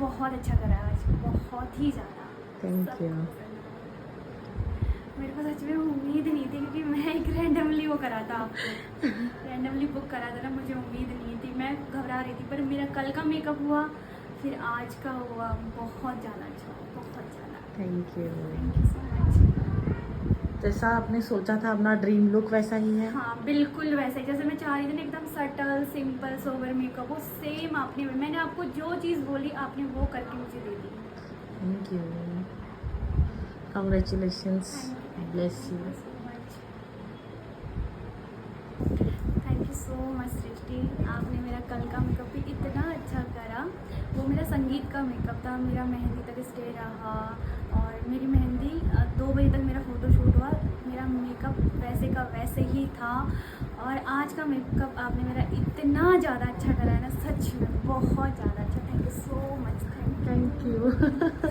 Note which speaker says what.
Speaker 1: बहुत अच्छा करा है आज, बहुत ही ज़्यादा।
Speaker 2: Thank you.
Speaker 1: मेरे को सच में उम्मीद नहीं थी, क्योंकि मैं एक रैंडमली वो करा था आपको, रैंडमली बुक करा था ना, मुझे उम्मीद नहीं थी, मैं घबरा रही थी। पर मेरा कल का मेकअप हुआ, फिर आज का हुआ, बहुत ज़्यादा अच्छा, बहुत ज़्यादा।
Speaker 2: Thank you.
Speaker 1: Thank you so much.
Speaker 2: जैसा आपने सोचा था अपना ड्रीम लुक वैसा ही है?
Speaker 1: हाँ बिल्कुल वैसे ही, जैसे मैं चाह रही थी ना एकदम सटल सिंपल सोबर मेकअप, वो सेम आपने, मैंने आपको जो चीज़ बोली आपने वो करके मुझे दे दी।
Speaker 2: Thank you. Congratulations, bless you.
Speaker 1: Thank you so much Srishti, आपने मेरा कल का मेकअप भी इतना अच्छा करा। वो मेरा संगीत का मेकअप था, मेरा मेहंदी तक स्टे रहा, और मेरी मेहंदी 2 बजे तक मेरा फ़ोटोशूट हुआ। मेरा मेकअप वैसे का वैसे ही था, और आज का मेकअप आपने मेरा इतना ज़्यादा अच्छा करा है ना, सच में बहुत ज़्यादा अच्छा। Thank you so much.
Speaker 2: Thank you.